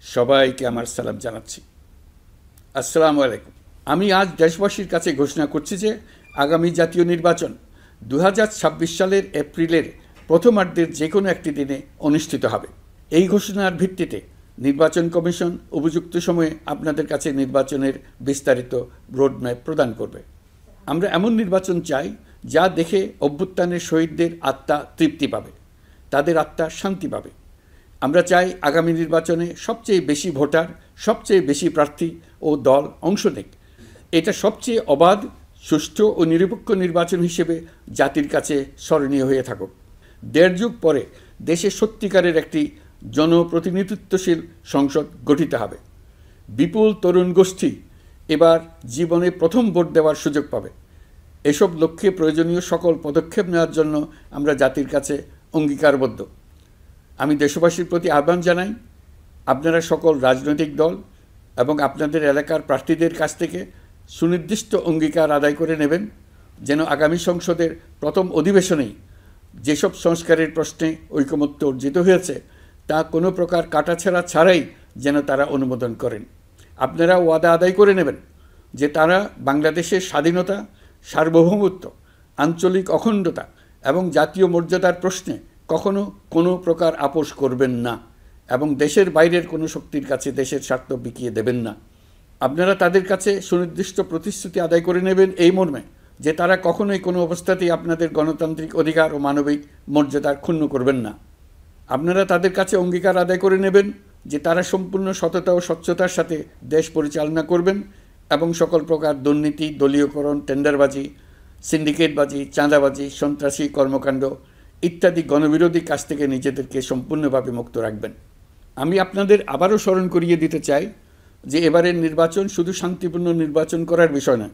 সবাইকে আমার সালাম জানাচ্ছি। আসসালামু আলাইকুম। আমি আজ দেশবাসীর কাছে ঘোষণা করছি যে আগামী জাতীয় নির্বাচন 2026 সালের এপ্রিলের প্রথমার্ধের যে কোনো একটি দিনে অনুষ্ঠিত হবে। এই ঘোষণার ভিত্তিতে নির্বাচন কমিশন উপযুক্ত সময়ে আপনাদের কাছে নির্বাচনের বিস্তারিত রোডম্যাপ প্রদান করবে। আমরা এমন নির্বাচন চাই যা দেখে অভ্যুত্থানের শহীদদের আত্মা তৃপ্তি পাবে, তাদের আত্মা শান্তি পাবে। আমরা চাই আগামী নির্বাচনে সবচেয়ে বেশি ভোটার, সবচেয়ে বেশি প্রার্থী ও দল অংশ নেক। এটা সবচেয়ে অবাধ, সুষ্ঠু ও নিরপেক্ষ নির্বাচন হিসেবে জাতির কাছে স্মরণীয় হয়ে থাকুক। 1.5 যুগ পরে দেশে সত্যিকারের একটি জনপ্রতিনিধিত্বশীল সংসদ গঠিত হবে। বিপুল তরুণ গোষ্ঠী এবার জীবনে প্রথম ভোট দেওয়ার সুযোগ পাবে। এসব লক্ষ্যে প্রয়োজনীয় সকল পদক্ষেপ নেওয়ার জন্য আমরা জাতির কাছে অঙ্গীকারবদ্ধ। আমি দেশবাসীর প্রতি আহ্বান জানাই, আপনারা সকল রাজনৈতিক দল এবং আপনাদের এলাকার প্রার্থীদের কাছ থেকে সুনির্দিষ্ট অঙ্গীকার আদায় করে নেবেন, যেন আগামী সংসদের প্রথম অধিবেশনেই যেসব সংস্কারের প্রশ্নে ঐকমত্য অর্জিত হয়েছে তা কোনো প্রকার কাটাছেঁড়া ছাড়াই যেন তারা অনুমোদন করেন। আপনারা ওয়াদা আদায় করে নেবেন যে তারা বাংলাদেশের স্বাধীনতা, সার্বভৌমত্ব, আঞ্চলিক অখণ্ডতা এবং জাতীয় মর্যাদার প্রশ্নে কখনো কোনো প্রকার আপোষ করবেন না এবং দেশের বাইরের কোনো শক্তির কাছে দেশের স্বার্থ বিকিয়ে দেবেন না। আপনারা তাদের কাছে সুনির্দিষ্ট প্রতিশ্রুতি আদায় করে নেবেন এই মর্মে যে তারা কখনোই কোনো অবস্থাতেই আপনাদের গণতান্ত্রিক অধিকার ও মানবিক মর্যাদার ক্ষুণ্ণ করবেন না। আপনারা তাদের কাছে অঙ্গীকার আদায় করে নেবেন যে তারা সম্পূর্ণ সততা ও স্বচ্ছতার সাথে দেশ পরিচালনা করবেন এবং সকল প্রকার দুর্নীতি, দলীয়করণ, টেন্ডারবাজি, সিন্ডিকেটবাজি, চাঁদাবাজি, সন্ত্রাসী কর্মকাণ্ড ইত্যাদি গণবিরোধী কাজ থেকে নিজেদেরকে সম্পূর্ণভাবে মুক্ত রাখবেন। আমি আপনাদের আবারও স্মরণ করিয়ে দিতে চাই যে এবারের নির্বাচন শুধু শান্তিপূর্ণ নির্বাচন করার বিষয় নয়,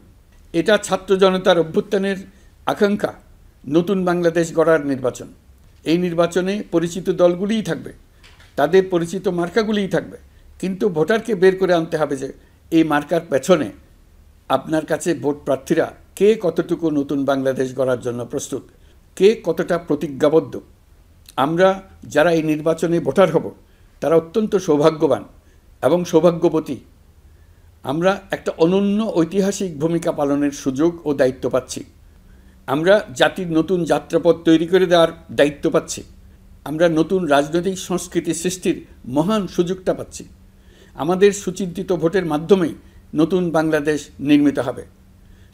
এটা ছাত্র জনতার অভ্যুত্থানের আকাঙ্ক্ষা নতুন বাংলাদেশ গড়ার নির্বাচন। এই নির্বাচনে পরিচিত দলগুলিই থাকবে, তাদের পরিচিত মার্কাগুলিই থাকবে, কিন্তু ভোটারকে বের করে আনতে হবে যে এই মার্কার পেছনে আপনার কাছে ভোট প্রার্থীরা কে কতটুকু নতুন বাংলাদেশ গড়ার জন্য প্রস্তুত, কে কতটা প্রতিজ্ঞাবদ্ধ। আমরা যারা এই নির্বাচনে ভোটার হব তারা অত্যন্ত সৌভাগ্যবান এবং সৌভাগ্যবতী। আমরা একটা অনন্য ঐতিহাসিক ভূমিকা পালনের সুযোগ ও দায়িত্ব পাচ্ছি। আমরা জাতির নতুন যাত্রাপথ তৈরি করে দেওয়ার দায়িত্ব পাচ্ছি। আমরা নতুন রাজনৈতিক সংস্কৃতি সৃষ্টির মহান সুযোগটা পাচ্ছি। আমাদের সুচিন্তিত ভোটের মাধ্যমেই নতুন বাংলাদেশ নির্মিত হবে।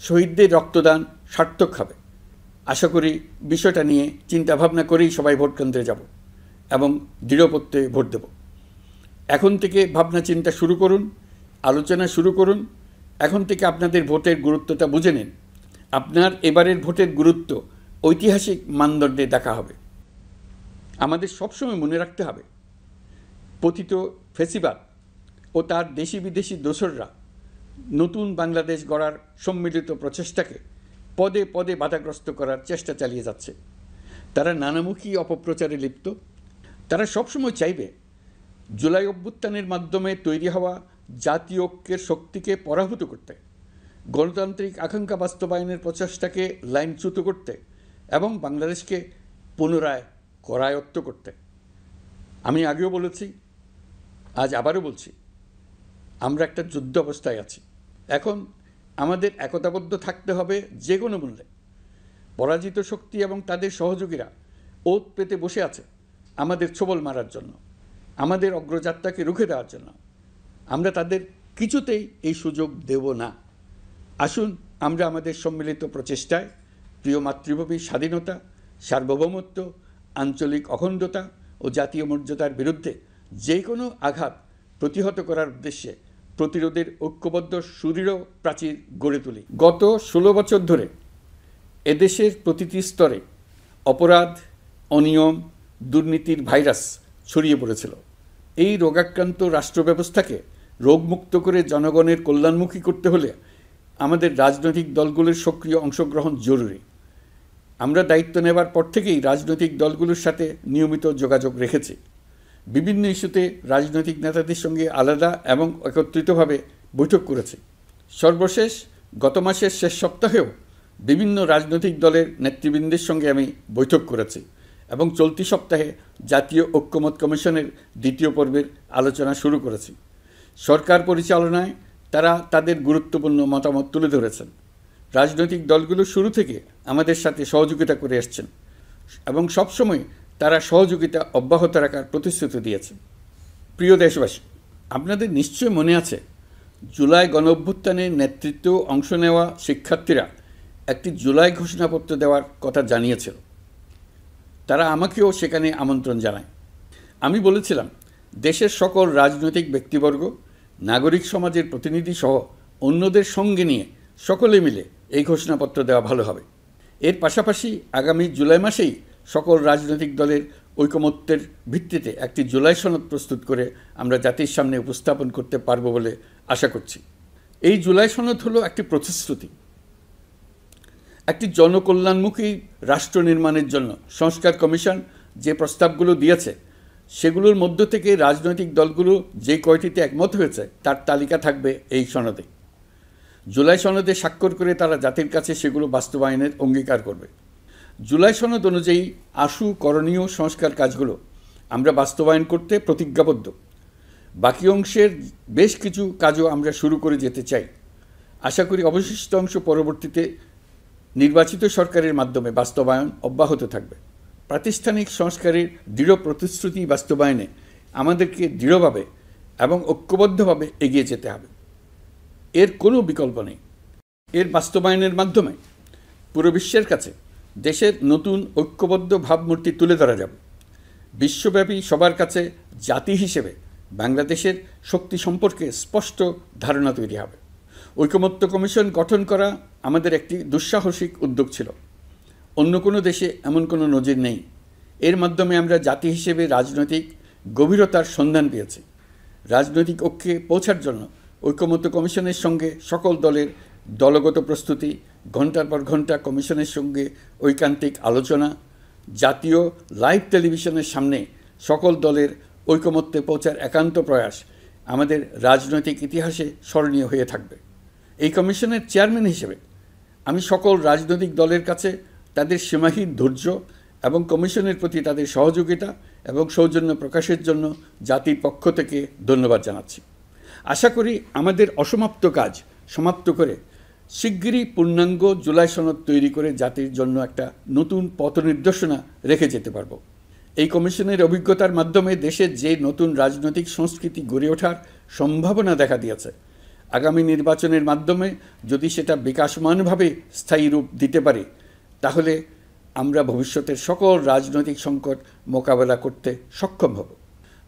শহীদদের রক্তদান সার্থক হবে। আশা করি বিষয়টা নিয়ে চিন্তাভাবনা করেই সবাই ভোট কেন্দ্রে যাব এবং দৃঢ়প্রত্যয়ে ভোট দেব। এখন থেকে ভাবনা চিন্তা শুরু করুন, আলোচনা শুরু করুন। এখন থেকে আপনাদের ভোটের গুরুত্বটা বুঝে নিন। আপনার এবারের ভোটের গুরুত্ব ঐতিহাসিক মানদণ্ডে দেখা হবে। আমাদের সবসময় মনে রাখতে হবে, পতিত ফ্যাসিবাদ ও তার দেশি বিদেশি দোসররা নতুন বাংলাদেশ গড়ার সম্মিলিত প্রচেষ্টাকে পদে পদে বাধাগ্রস্ত করার চেষ্টা চালিয়ে যাচ্ছে। তারা নানামুখী অপপ্রচারে লিপ্ত। তারা সবসময় চাইবে জুলাই অভ্যুত্থানের মাধ্যমে তৈরি হওয়া জাতীয় ঐক্যের শক্তিকে পরাভূত করতে, গণতান্ত্রিক আকাঙ্ক্ষা বাস্তবায়নের প্রচেষ্টাকে লাইনচ্যুত করতে এবং বাংলাদেশকে পুনরায় করায়ত্ত করতে। আমি আগেও বলেছি, আজ আবারও বলছি, আমরা একটা যুদ্ধ অবস্থায় আছি। এখন আমাদের একতাবদ্ধ থাকতে হবে যে কোনো মূল্যে। পরাজিত শক্তি এবং তাদের সহযোগীরা ওত পেতে বসে আছে আমাদের ছোবল মারার জন্য, আমাদের অগ্রযাত্রাকে রুখে দেওয়ার জন্য। আমরা তাদের কিছুতেই এই সুযোগ দেব না। আসুন আমরা আমাদের সম্মিলিত প্রচেষ্টায় প্রিয় মাতৃভূমির স্বাধীনতা, সার্বভৌমত্ব, আঞ্চলিক অখণ্ডতা ও জাতীয় মর্যাদার বিরুদ্ধে যে কোনো আঘাত প্রতিহত করার উদ্দেশ্যে প্রতিরোধের ঐক্যবদ্ধ সুদৃঢ় প্রাচীর গড়ে তুলি। গত 16 বছর ধরে এদেশের প্রতিটি স্তরে অপরাধ, অনিয়ম, দুর্নীতির ভাইরাস ছড়িয়ে পড়েছিল। এই রোগাক্রান্ত রাষ্ট্র ব্যবস্থাকে রোগমুক্ত করে জনগণের কল্যাণমুখী করতে হলে আমাদের রাজনৈতিক দলগুলোর সক্রিয় অংশগ্রহণ জরুরি। আমরা দায়িত্ব নেবার পর থেকেই রাজনৈতিক দলগুলোর সাথে নিয়মিত যোগাযোগ রেখেছি। বিভিন্ন ইস্যুতে রাজনৈতিক নেতাদের সঙ্গে আলাদা এবং একত্রিতভাবে বৈঠক করেছি। সর্বশেষ গত মাসের শেষ সপ্তাহেও বিভিন্ন রাজনৈতিক দলের নেতৃবৃন্দের সঙ্গে আমি বৈঠক করেছি এবং চলতি সপ্তাহে জাতীয় ঐক্যমত্য কমিশনের দ্বিতীয় পর্বের আলোচনা শুরু করেছি। সরকার পরিচালনায় তারা তাদের গুরুত্বপূর্ণ মতামত তুলে ধরেছেন। রাজনৈতিক দলগুলো শুরু থেকে আমাদের সাথে সহযোগিতা করে আসছেন এবং সবসময় তারা সহযোগিতা অব্যাহত রাখার প্রতিশ্রুতি দিয়েছেন। প্রিয় দেশবাসী, আপনাদের নিশ্চয় মনে আছে জুলাই গণঅভ্যুত্থানে নেতৃত্ব অংশ নেওয়া শিক্ষার্থীরা একটি জুলাই ঘোষণাপত্র দেওয়ার কথা জানিয়েছিল। তারা আমাকেও সেখানে আমন্ত্রণ জানায়। আমি বলেছিলাম দেশের সকল রাজনৈতিক ব্যক্তিবর্গ, নাগরিক সমাজের প্রতিনিধি সহ অন্যদের সঙ্গে নিয়ে সকলে মিলে এই ঘোষণাপত্র দেওয়া ভালো হবে। এর পাশাপাশি আগামী জুলাই মাসেই সকল রাজনৈতিক দলের ঐকমত্যের ভিত্তিতে একটি জুলাই সনদ প্রস্তুত করে আমরা জাতির সামনে উপস্থাপন করতে পারব বলে আশা করছি। এই জুলাই সনদ হলো একটি প্রতিশ্রুতি, একটি জনকল্যাণমুখী রাষ্ট্র নির্মাণের জন্য সংস্কার কমিশন যে প্রস্তাবগুলো দিয়েছে সেগুলোর মধ্য থেকে রাজনৈতিক দলগুলো যে কয়টিতে একমত হয়েছে তার তালিকা থাকবে এই সনদে। জুলাই সনদে স্বাক্ষর করে তারা জাতির কাছে সেগুলো বাস্তবায়নের অঙ্গীকার করবে। জুলাই সনদ অনুযায়ী আশু করণীয় সংস্কার কাজগুলো আমরা বাস্তবায়ন করতে প্রতিজ্ঞাবদ্ধ। বাকি অংশের বেশ কিছু কাজও আমরা শুরু করে যেতে চাই। আশা করি অবশিষ্ট অংশ পরবর্তীতে নির্বাচিত সরকারের মাধ্যমে বাস্তবায়ন অব্যাহত থাকবে। প্রাতিষ্ঠানিক সংস্কারের দৃঢ় প্রতিশ্রুতি বাস্তবায়নে আমাদেরকে দৃঢ়ভাবে এবং ঐক্যবদ্ধভাবে এগিয়ে যেতে হবে। এর কোনো বিকল্প নেই। এর বাস্তবায়নের মাধ্যমে পুরো বিশ্বের কাছে দেশের নতুন ঐক্যবদ্ধ ভাবমূর্তি তুলে ধরা যাবে। বিশ্বব্যাপী সবার কাছে জাতি হিসেবে বাংলাদেশের শক্তি সম্পর্কে স্পষ্ট ধারণা তৈরি হবে। ঐকমত্য কমিশন গঠন করা আমাদের একটি দুঃসাহসিক উদ্যোগ ছিল। অন্য কোনো দেশে এমন কোনো নজির নেই। এর মাধ্যমে আমরা জাতি হিসেবে রাজনৈতিক গভীরতার সন্ধান পেয়েছি। রাজনৈতিক ঐক্যে পৌঁছার জন্য ঐকমত্য কমিশনের সঙ্গে সকল দলের দলগত প্রস্তুতি, ঘণ্টার পর ঘণ্টা কমিশনের সঙ্গে ঐকান্তিক আলোচনা, জাতীয় লাইভ টেলিভিশনের সামনে সকল দলের ঐকমত্যে পৌঁছার একান্ত প্রয়াস আমাদের রাজনৈতিক ইতিহাসে স্মরণীয় হয়ে থাকবে। এই কমিশনের চেয়ারম্যান হিসেবে আমি সকল রাজনৈতিক দলের কাছে তাদের সীমাহীন ধৈর্য এবং কমিশনের প্রতি তাদের সহযোগিতা এবং সৌজন্য প্রকাশের জন্য জাতির পক্ষ থেকে ধন্যবাদ জানাচ্ছি। আশা করি আমাদের অসমাপ্ত কাজ সমাপ্ত করে শিগগিরই পূর্ণাঙ্গ জুলাই সনদ তৈরি করে জাতির জন্য একটা নতুন পথ নির্দেশনা রেখে যেতে পারব। এই কমিশনের অভিজ্ঞতার মাধ্যমে দেশের যে নতুন রাজনৈতিক সংস্কৃতি গড়ে ওঠার সম্ভাবনা দেখা দিয়েছে, আগামী নির্বাচনের মাধ্যমে যদি সেটা বিকাশমানভাবে স্থায়ী রূপ দিতে পারে তাহলে আমরা ভবিষ্যতের সকল রাজনৈতিক সংকট মোকাবেলা করতে সক্ষম হব।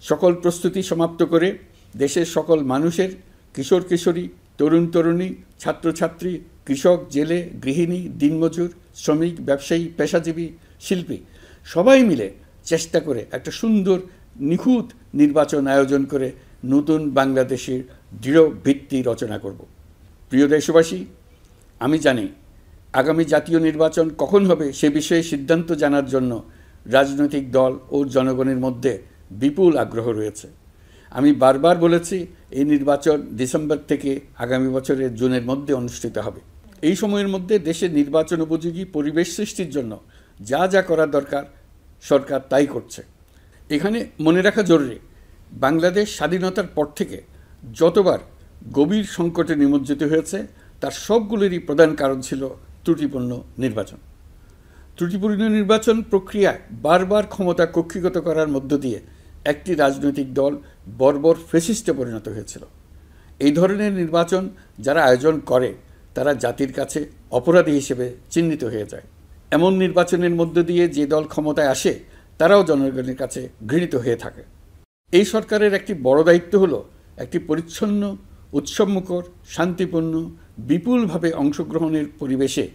সকল প্রস্তুতি সমাপ্ত করে দেশের সকল মানুষের, কিশোর কিশোরী, তরুণ তরুণী, ছাত্রছাত্রী, কৃষক, জেলে, গৃহিণী, দিনমজুর, শ্রমিক, ব্যবসায়ী, পেশাজীবী, শিল্পী সবাই মিলে চেষ্টা করে একটা সুন্দর নিখুঁত নির্বাচন আয়োজন করে নতুন বাংলাদেশের দৃঢ় ভিত্তি রচনা করব। প্রিয় দেশবাসী, আমি জানি আগামী জাতীয় নির্বাচন কখন হবে সে বিষয়ে সিদ্ধান্ত জানার জন্য রাজনৈতিক দল ও জনগণের মধ্যে বিপুল আগ্রহ রয়েছে। আমি বারবার বলেছি এই নির্বাচন ডিসেম্বর থেকে আগামী বছরের জুনের মধ্যে অনুষ্ঠিত হবে। এই সময়ের মধ্যে দেশের নির্বাচন উপযোগী পরিবেশ সৃষ্টির জন্য যা যা করা দরকার সরকার তাই করছে। এখানে মনে রাখা জরুরি, বাংলাদেশ স্বাধীনতার পর থেকে যতবার গভীর সংকটে নিমজ্জিত হয়েছে তার সবগুলোরই প্রধান কারণ ছিল ত্রুটিপূর্ণ নির্বাচন। ত্রুটিপূর্ণ নির্বাচন প্রক্রিয়ায় বারবার ক্ষমতা কক্ষিগত করার মধ্য দিয়ে একটি রাজনৈতিক দল বর্বর ফ্যাসিস্টে পরিণত হয়েছিল। এই ধরনের নির্বাচন যারা আয়োজন করে তারা জাতির কাছে অপরাধী হিসেবে চিহ্নিত হয়ে যায়। এমন নির্বাচনের মধ্য দিয়ে যে দল ক্ষমতায় আসে তারাও জনগণের কাছে ঘৃণিত হয়ে থাকে। এই সরকারের একটি বড় দায়িত্ব হলো একটি পরিচ্ছন্ন, উৎসবমুখর, শান্তিপূর্ণ, বিপুলভাবে অংশগ্রহণের পরিবেশে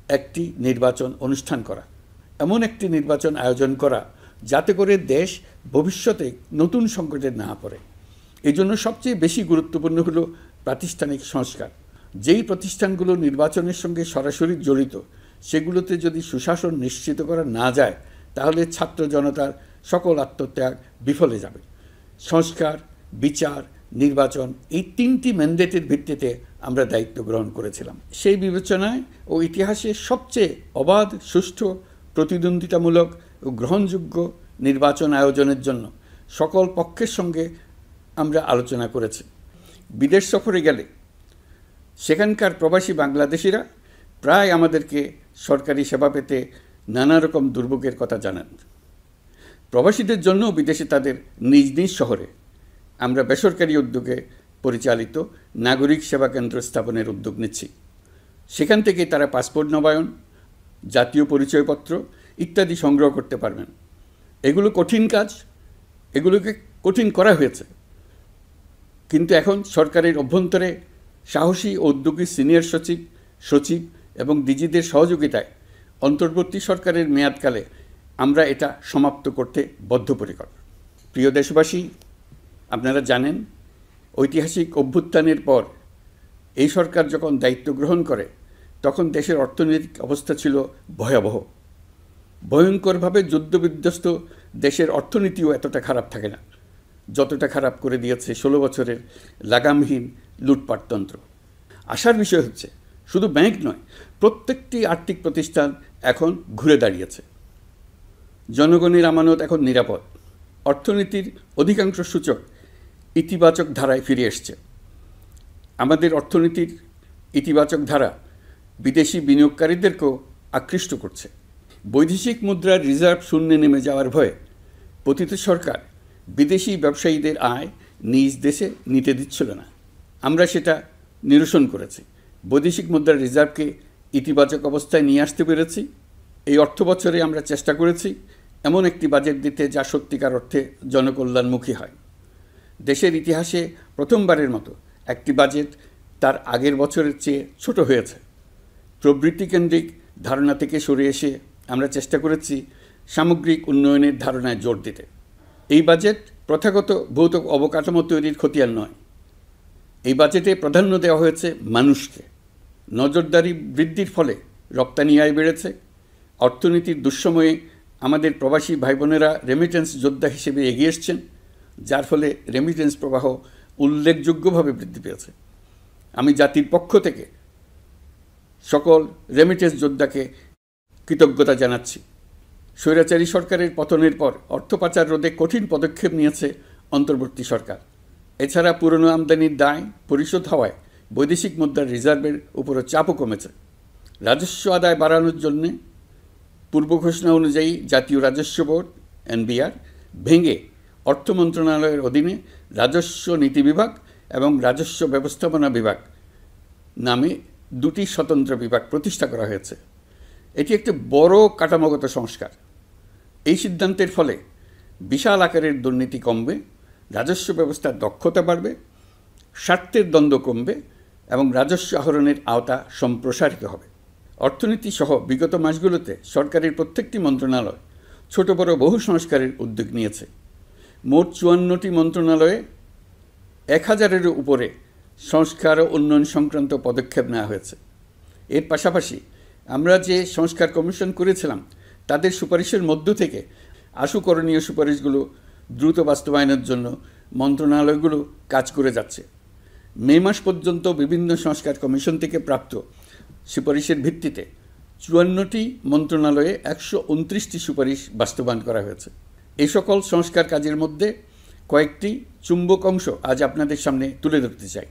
একটি নির্বাচন অনুষ্ঠান করা, এমন একটি নির্বাচন আয়োজন করা যাতে করে দেশ ভবিষ্যতে নতুন সংকটে না পড়ে। এই জন্য সবচেয়ে বেশি গুরুত্বপূর্ণ হলো প্রাতিষ্ঠানিক সংস্কার। যেই প্রতিষ্ঠানগুলো নির্বাচনের সঙ্গে সরাসরি জড়িত সেগুলোতে যদি সুশাসন নিশ্চিত করা না যায় তাহলে ছাত্র জনতার সকল আত্মত্যাগ বিফলে যাবে। সংস্কার, বিচার, নির্বাচন এই তিনটি ম্যান্ডেটের ভিত্তিতে আমরা দায়িত্ব গ্রহণ করেছিলাম। সেই বিবেচনায় ও ইতিহাসে সবচেয়ে অবাধ, সুষ্ঠু, প্রতিদ্বন্দ্বিতামূলক ও ও গ্রহণযোগ্য নির্বাচন আয়োজনের জন্য সকল পক্ষের সঙ্গে আমরা আলোচনা করেছি। বিদেশ সফরে গেলে সেখানকার প্রবাসী বাংলাদেশিরা প্রায় আমাদেরকে সরকারি সেবা পেতে নানা রকম দুর্ভোগের কথা জানান। প্রবাসীদের জন্য বিদেশে তাদের নিজ নিজ শহরে আমরা বেসরকারি উদ্যোগে পরিচালিত নাগরিক সেবা কেন্দ্র স্থাপনের উদ্যোগ নিচ্ছি। সেখান থেকে তারা পাসপোর্ট নবায়ন, জাতীয় পরিচয়পত্র ইত্যাদি সংগ্রহ করতে পারবেন। এগুলো কঠিন কাজ, এগুলোকে কঠিন করা হয়েছে, কিন্তু এখন সরকারের অভ্যন্তরে সাহসী ও উদ্যোগী সিনিয়র সচিব এবং ডিজিদের সহযোগিতায় অন্তর্বর্তী সরকারের মেয়াদকালে আমরা এটা সমাপ্ত করতে বদ্ধপরিকর। প্রিয় দেশবাসী, আপনারা জানেন ঐতিহাসিক অভ্যুত্থানের পর এই সরকার যখন দায়িত্ব গ্রহণ করে তখন দেশের অর্থনৈতিক অবস্থা ছিল ভয়াবহ। ভয়ঙ্করভাবে যুদ্ধবিধ্বস্ত দেশের অর্থনীতিও এতটা খারাপ থাকে না যতটা খারাপ করে দিয়েছে 16 বছরের লাগামহীন লুটপাটতন্ত্র। আশার বিষয় হচ্ছে শুধু ব্যাংক নয়, প্রত্যেকটি আর্থিক প্রতিষ্ঠান এখন ঘুরে দাঁড়িয়েছে। জনগণের আমানত এখন নিরাপদ। অর্থনীতির অধিকাংশ সূচক ইতিবাচক ধারায় ফিরে এসছে। আমাদের অর্থনীতির ইতিবাচক ধারা বিদেশি বিনিয়োগকারীদেরকেও আকৃষ্ট করছে। বৈদেশিক মুদ্রার রিজার্ভ শূন্যে নেমে যাওয়ার ভয়ে পতিত সরকার বিদেশি ব্যবসায়ীদের আয় নিজ দেশে নিতে দিচ্ছিল না। আমরা সেটা নিরসন করেছি। বৈদেশিক মুদ্রার রিজার্ভকে ইতিবাচক অবস্থায় নিয়ে আসতে পেরেছি। এই অর্থ বছরে আমরা চেষ্টা করেছি এমন একটি বাজেট দিতে যা সত্যিকার অর্থে জনকল্যাণমুখী হয়। দেশের ইতিহাসে প্রথমবারের মতো একটি বাজেট তার আগের বছরের চেয়ে ছোট হয়েছে। প্রবৃত্তিকেন্দ্রিক ধারণা থেকে সরে এসে আমরা চেষ্টা করেছি সামগ্রিক উন্নয়নের ধারণায় জোর দিতে। এই বাজেট প্রথাগত ভৌত অবকাঠামো তৈরির খতিয়ান নয়। এই বাজেটে প্রাধান্য দেওয়া হয়েছে মানুষকে। নজরদারি বৃদ্ধির ফলে রপ্তানি আয় বেড়েছে। অর্থনীতির দুঃসময়ে আমাদের প্রবাসী ভাই বোনেরা রেমিটেন্স যোদ্ধা হিসেবে এগিয়ে এসছেন, যার ফলে রেমিটেন্স প্রবাহ উল্লেখযোগ্যভাবে বৃদ্ধি পেয়েছে। আমি জাতির পক্ষ থেকে সকল রেমিটেন্স যোদ্ধাকে কৃতজ্ঞতা জানাচ্ছি। স্বৈরাচারী সরকারের পতনের পর অর্থ পাচার রোধে কঠিন পদক্ষেপ নিয়েছে অন্তর্বর্তী সরকার। এছাড়া পুরনো আমদানির দায় পরিশোধ হওয়ায় বৈদেশিক মুদ্রার রিজার্ভের উপরও চাপও কমেছে। রাজস্ব আদায় বাড়ানোর জন্যে পূর্ব ঘোষণা অনুযায়ী জাতীয় রাজস্ব বোর্ড NBR ভেঙে অর্থ মন্ত্রণালয়ের অধীনে রাজস্ব নীতি বিভাগ এবং রাজস্ব ব্যবস্থাপনা বিভাগ নামে দুটি স্বতন্ত্র বিভাগ প্রতিষ্ঠা করা হয়েছে। এটি একটি বড় কাঠামোগত সংস্কার। এই সিদ্ধান্তের ফলে বিশাল আকারের দুর্নীতি কমবে, রাজস্ব ব্যবস্থার দক্ষতা বাড়বে, স্বার্থের দ্বন্দ্ব কমবে এবং রাজস্ব আহরণের আওতা সম্প্রসারিত হবে। অর্থনীতি সহ বিগত মাসগুলোতে সরকারের প্রত্যেকটি মন্ত্রণালয় ছোট বড় বহু সংস্কারের উদ্যোগ নিয়েছে। মোট 54টি মন্ত্রণালয়ে 1000-এরও উপরে সংস্কার ও উন্নয়ন সংক্রান্ত পদক্ষেপ নেওয়া হয়েছে। এর পাশাপাশি আমরা যে সংস্কার কমিশন করেছিলাম তাদের সুপারিশের মধ্য থেকে আশু করণীয় সুপারিশগুলো দ্রুত বাস্তবায়নের জন্য মন্ত্রণালয়গুলো কাজ করে যাচ্ছে। মে মাস পর্যন্ত বিভিন্ন সংস্কার কমিশন থেকে প্রাপ্ত সুপারিশের ভিত্তিতে 54টি মন্ত্রণালয়ে 129টি সুপারিশ বাস্তবায়ন করা হয়েছে। এই সকল সংস্কার কাজের মধ্যে কয়েকটি চুম্বক অংশ আজ আপনাদের সামনে তুলে ধরতে চাই।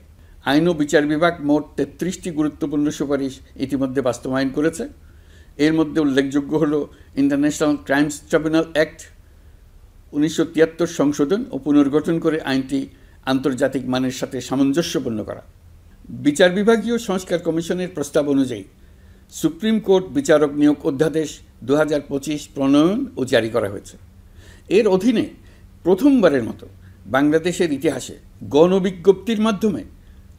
আইন ও বিচার বিভাগ মোট 33টি গুরুত্বপূর্ণ সুপারিশ ইতিমধ্যে বাস্তবায়ন করেছে। এর মধ্যে উল্লেখযোগ্য হল ইন্টারন্যাশনাল ক্রাইমস ট্রাইব্যুনাল অ্যাক্ট 1973 সংশোধন ও পুনর্গঠন করে আইনটি আন্তর্জাতিক মানের সাথে সামঞ্জস্যপূর্ণ করা। বিচার বিভাগীয় সংস্কার কমিশনের প্রস্তাব অনুযায়ী সুপ্রিম কোর্ট বিচারক নিয়োগ অধ্যাদেশ 2025 প্রণয়ন ও জারি করা হয়েছে। এর অধীনে প্রথমবারের মতো বাংলাদেশের ইতিহাসে গণবিজ্ঞপ্তির মাধ্যমে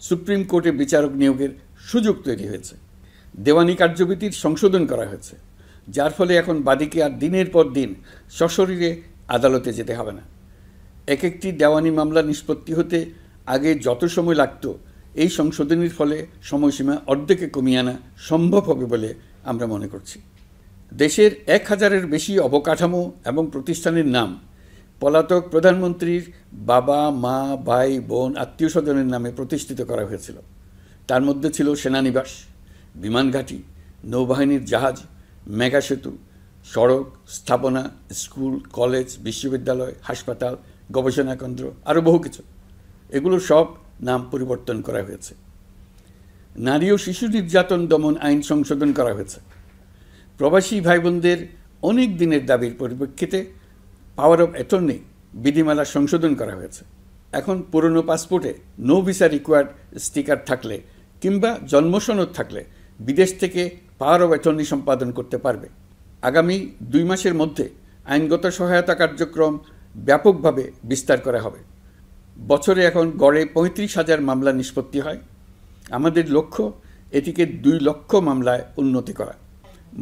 সুপ্রিম কোর্টে বিচারক নিয়োগের সুযোগ তৈরি হয়েছে। দেওয়ানি কার্যবিধির সংশোধন করা হয়েছে, যার ফলে এখন বাদীকে আর দিনের পর দিন সশরীরে আদালতে যেতে হবে না। এক একটি দেওয়ানি মামলা নিষ্পত্তি হতে আগে যত সময় লাগত, এই সংশোধনীর ফলে সময়সীমা অর্ধেকে কমিয়ে আনা সম্ভব হবে বলে আমরা মনে করছি। দেশের 1000-এর বেশি অবকাঠামো এবং প্রতিষ্ঠানের নাম পলাতক প্রধানমন্ত্রীর বাবা, মা, ভাই, বোন, আত্মীয় স্বজনের নামে প্রতিষ্ঠিত করা হয়েছিল। তার মধ্যে ছিল সেনানিবাস, বিমান ঘাঁটি, নৌবাহিনীর জাহাজ, মেগা সেতু, সড়ক, স্থাপনা, স্কুল, কলেজ, বিশ্ববিদ্যালয়, হাসপাতাল, গবেষণা কেন্দ্র, আরও বহু কিছু। এগুলোর সব নাম পরিবর্তন করা হয়েছে। নারী ও শিশু নির্যাতন দমন আইন সংশোধন করা হয়েছে। প্রবাসী ভাই বোনদের অনেক দিনের দাবির পরিপ্রেক্ষিতে পাওয়ার অফ অ্যাটর্নি বিধিমালা সংশোধন করা হয়েছে। এখন পুরনো পাসপোর্টে নো ভিসা রিকোয়ার্ড স্টিকার থাকলে কিংবা জন্মসনদ থাকলে বিদেশ থেকে পাওয়ার অফ অ্যাটর্নি সম্পাদন করতে পারবে। আগামী 2 মাসের মধ্যে আইনগত সহায়তা কার্যক্রম ব্যাপকভাবে বিস্তার করা হবে। বছরে এখন গড়ে 35,000 মামলা নিষ্পত্তি হয়। আমাদের লক্ষ্য এটিকে 2 লক্ষ মামলায় উন্নতি করা।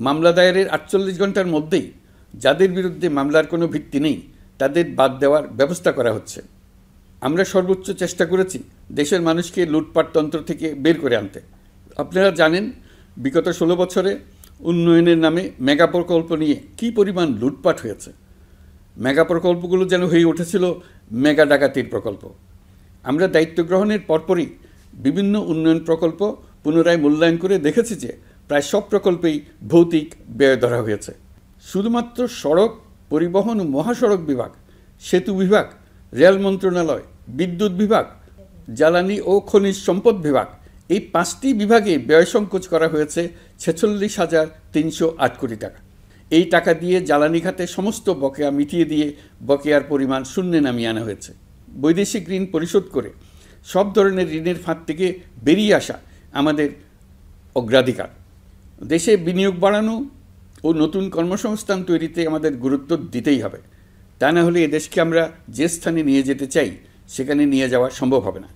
মামলা দায়েরের 48 ঘন্টার মধ্যেই যাদের বিরুদ্ধে মামলার কোনো ভিত্তি নেই তাদের বাদ দেওয়ার ব্যবস্থা করা হচ্ছে। আমরা সর্বোচ্চ চেষ্টা করেছি দেশের মানুষকে লুটপাটতন্ত্র থেকে বের করে আনতে। আপনারা জানেন বিগত 16 বছরে উন্নয়নের নামে মেগা প্রকল্প নিয়ে কী পরিমাণ লুটপাট হয়েছে। মেগা প্রকল্পগুলো যেন হয়ে উঠেছিল মেগা ডাকাতির প্রকল্প। আমরা দায়িত্ব গ্রহণের পরপরই বিভিন্ন উন্নয়ন প্রকল্প পুনরায় মূল্যায়ন করে দেখেছি যে প্রায় সব প্রকল্পেই ভৌতিক ব্যয় ধরা হয়েছে। শুধুমাত্র সড়ক, পরিবহন ও মহাসড়ক বিভাগ, সেতু বিভাগ, রেল মন্ত্রণালয়, বিদ্যুৎ বিভাগ, জ্বালানি ও খনিজ সম্পদ বিভাগ, এই 5টি বিভাগে ব্যয় সংকোচ করা হয়েছে 46,308 কোটি টাকা। এই টাকা দিয়ে জ্বালানি খাতে সমস্ত বকেয়া মিটিয়ে দিয়ে বকেয়ার পরিমাণ শূন্যে নামিয়ে আনা হয়েছে। বৈদেশিক ঋণ পরিশোধ করে সব ধরনের ঋণের ফাঁদ থেকে বেরিয়ে আসা আমাদের অগ্রাধিকার। দেশে বিনিয়োগ বাড়ানো ও নতুন কর্মসংস্থান তৈরিতে আমাদের গুরুত্ব দিতেই হবে। তা না হলে এ দেশকে আমরা যে স্থানে নিয়ে যেতে চাই সেখানে নিয়ে যাওয়া সম্ভব হবে না।